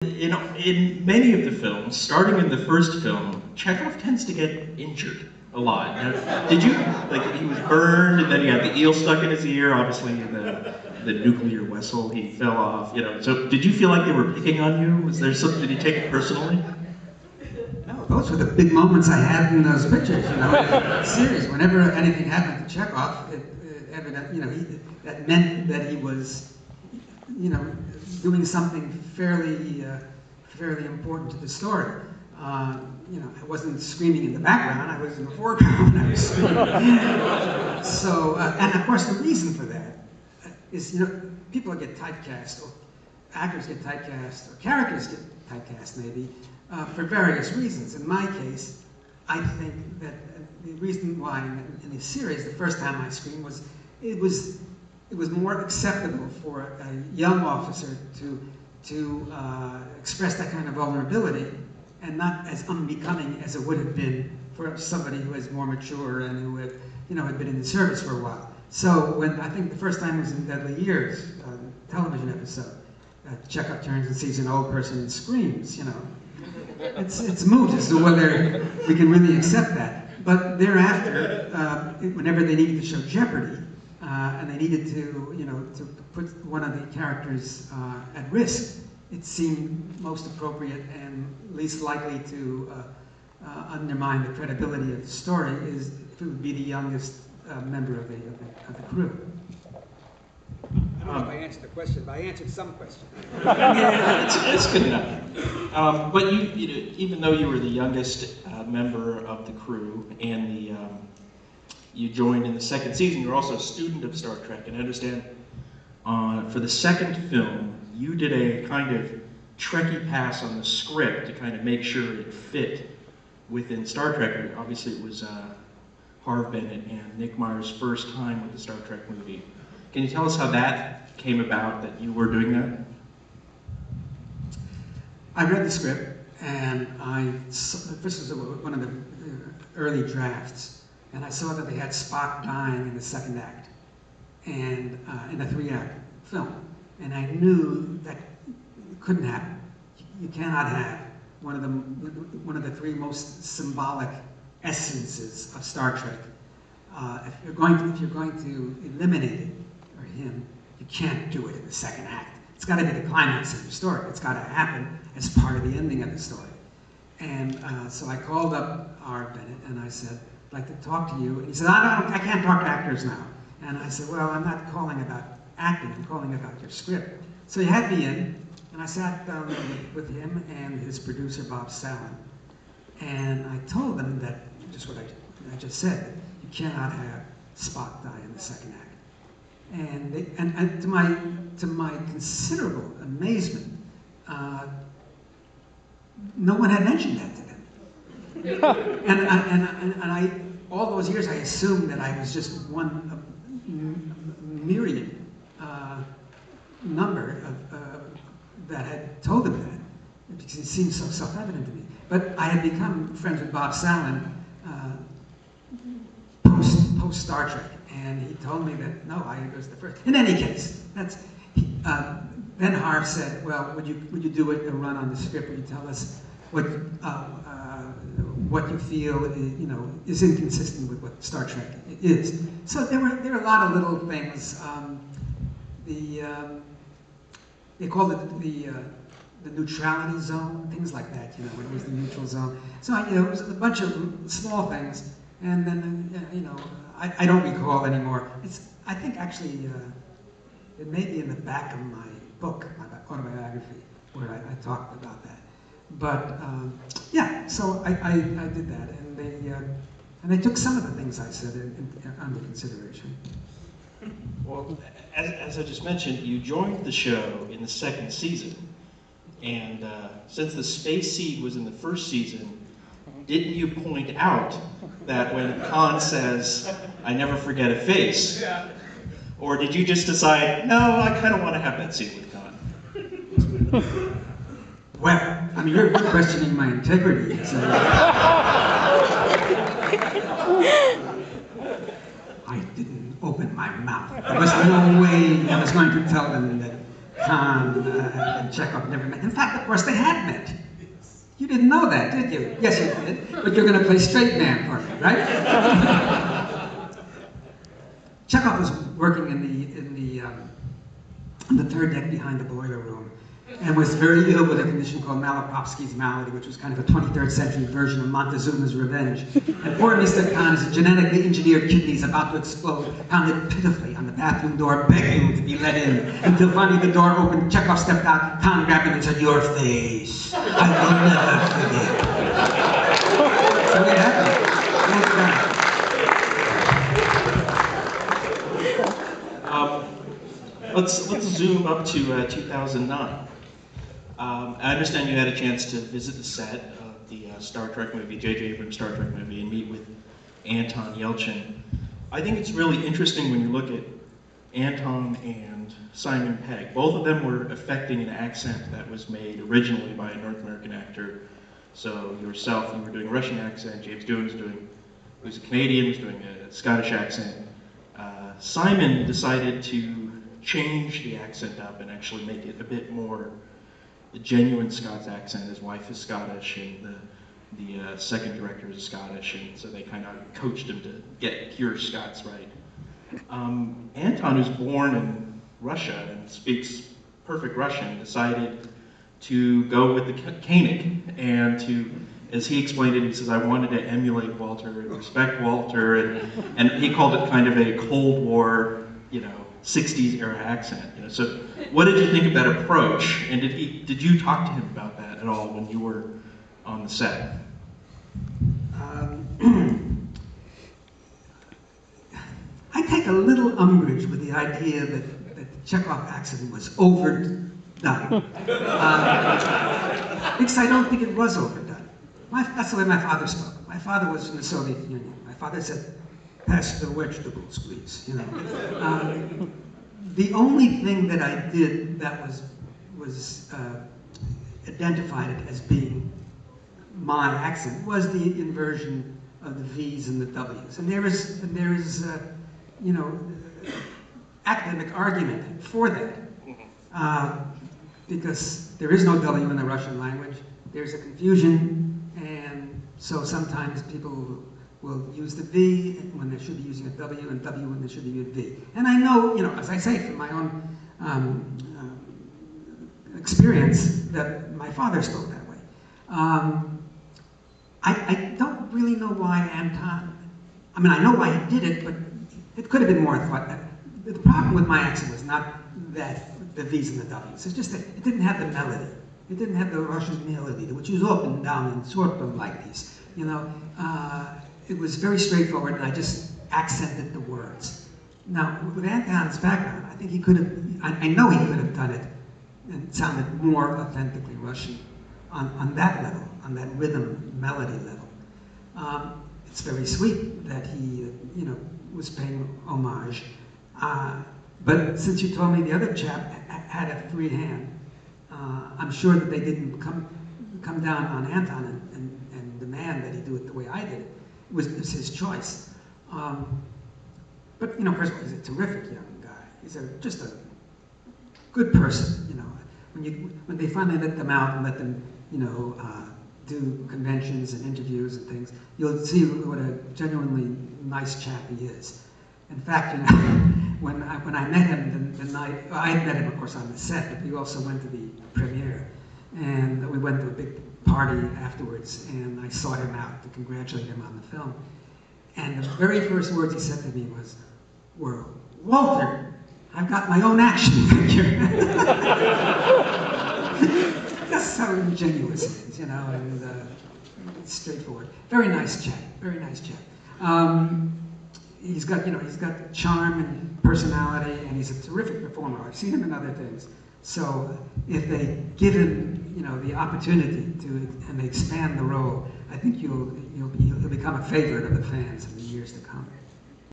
In many of the films, starting in the first film, Chekhov tends to get injured a lot. Now, did you, like, he was burned, and then he had the eel stuck in his ear, obviously in the nuclear vessel, he fell off, So did you feel like they were picking on you? Was there something, did you take it personally? No, those were the big moments I had in those pictures, in the series. Whenever anything happened to Chekhov, that meant that he was, doing something fairly important to the story. I wasn't screaming in the background, I was in the foreground, I was screaming. So, and of course the reason for that is, people get typecast, or actors get typecast, or characters get typecast maybe, for various reasons. In my case, I think that the reason why in the series, the first time I screamed was, it was more acceptable for a young officer to express that kind of vulnerability, and not as unbecoming as it would have been for somebody who is more mature and who had, had been in the service for a while. So when I think the first time was in Deadly Years, television episode, Chekhov turns and sees an old person and screams. It's moot as to whether we can really accept that. But thereafter, whenever they needed to show jeopardy, and they needed to put one of the characters at risk, it seemed most appropriate and least likely to undermine the credibility of the story is if it would be the youngest member of the crew. I don't know if I answered the question, but I answered some question. Yeah, it's good enough. But even though you were the youngest member of the crew, and you joined in the second season, you're also a student of Star Trek, and I understand for the second film, you did a kind of Trekkie pass on the script to kind of make sure it fit within Star Trek. Obviously, it was Harv Bennett and Nick Meyer's first time with the Star Trek movie. Can you tell us how that came about, that you were doing that? I read the script, and this was one of the early drafts, and I saw that they had Spock dying in the second act, and in a 3-act film. And I knew that it couldn't happen. You cannot have one of the 3 most symbolic essences of Star Trek. If you're going to eliminate it, or him, you can't do it in the second act. It's got to be the climax of the story. It's got to happen as part of the ending of the story. And so I called up Harv Bennett and I said, I'd like to talk to you. And he said, I can't talk to actors now. And I said, well, I'm not calling about acting, I'm calling about your script. So he had me in, and I sat down with him and his producer, Bob Sallin. And I told them that, just what I just said, you cannot have Spock die in the second act. And to my considerable amazement, no one had mentioned that to them. And I, all those years, I assumed that I was just one of myriad number that had told them that, because it seemed so self-evident to me. But I had become friends with Bob Sallin post Star Trek, and he told me that no, I was the first. In any case, then Harv said, "Well, would you do a run on the script? Would you tell us what you feel is inconsistent with what Star Trek is?" So there were a lot of little things. They called it the neutrality zone, things like that. When it was the neutral zone. So it was a bunch of small things, and then I don't recall anymore. I think actually it may be in the back of my book, my autobiography, where I talked about that. But yeah, so I did that, and they took some of the things I said under consideration. Well, as I just mentioned, you joined the show in the second season, and since the Space Seed was in the first season, didn't you point out that when Khan says, "I never forget a face," or did you just decide, no, I kind of want to have that scene with Khan? Well, I mean, you're questioning my integrity. So. I didn't open my mouth. There was no way I was going to tell them Kahn and Chekhov never met. In fact, of course, they had met. You didn't know that, did you? Yes, you did. But you're going to play straight man for me, right? Chekhov was working in the third deck behind the boiler room, and was very ill with a condition called Malakovsky's malady, which was kind of a 23rd century version of Montezuma's revenge. And poor Mr. Kahn, his genetically engineered kidneys about to explode, pounded pitifully on the bathroom door, begging to be let in, until finally the door opened, Chekhov stepped out, Kahn grabbed him and said, "Your face, I will never forget." So it happened. Let's zoom up to 2009. I understand you had a chance to visit the set of the Star Trek movie, J.J. Abrams' Star Trek movie, and meet with Anton Yelchin. I think it's really interesting when you look at Anton and Simon Pegg. Both of them were affecting an accent that was made originally by a North American actor. So yourself, you were doing a Russian accent, James Doohan who's a Canadian, was doing a Scottish accent. Simon decided to change the accent up and actually make it a bit more the genuine Scots accent. His wife is Scottish, and the second director is Scottish, and so they kind of coached him to get pure Scots right. Anton, who's born in Russia and speaks perfect Russian, decided to go with the Koenig and to, as he explained it, he says, "I wanted to emulate Walter and respect Walter," and he called it kind of a Cold War, 60s era accent. So what did you think of that approach, and did you talk to him about that at all when you were on the set? I take a little umbrage with the idea that the Chekhov accent was overdone. Because I don't think it was overdone. That's the way my father spoke. My father was from the Soviet Union. My father said, "Pass the vegetables, please." The only thing that I did that was identified as being my accent was the inversion of the V's and the W's. And there is academic argument for that. Because there is no W in the Russian language. There's a confusion, and so sometimes people will use the V when they should be using a W, and W when they should be using a V. And I know, as I say, from my own experience, that my father spoke that way. I don't really know why Anton, I know why he did it, but it could have been more thought. The problem with my accent was not that the V's and the W's. It's just that it didn't have the melody. It didn't have the Russian melody, which is up and down and sort of like this. It was very straightforward, and I just accented the words. Now, with Anton's background, I think he could have, I know he could have done it and sounded more authentically Russian on that level, on that rhythm, melody level. It's very sweet that he, was paying homage. But since you told me the other chap had a free hand, I'm sure that they didn't come down on Anton and demand that he do it the way I did it. It was his choice. But first of all, he's a terrific young guy. He's just a good person. When they finally let them out and let them, do conventions and interviews and things, you'll see what a genuinely nice chap he is. In fact, when I met him the night, I had met him, of course, on the set, but we also went to the premiere. And we went to a big party afterwards, and I sought him out to congratulate him on the film. And the very first words he said to me were, "Walter, I've got my own action figure." That's how ingenuous it is, and it's straightforward. Very nice chap, very nice chap. He's got charm and personality, and he's a terrific performer. I've seen him in other things. So if they give him, the opportunity and they expand the role, I think he'll become a favorite of the fans in the years to come.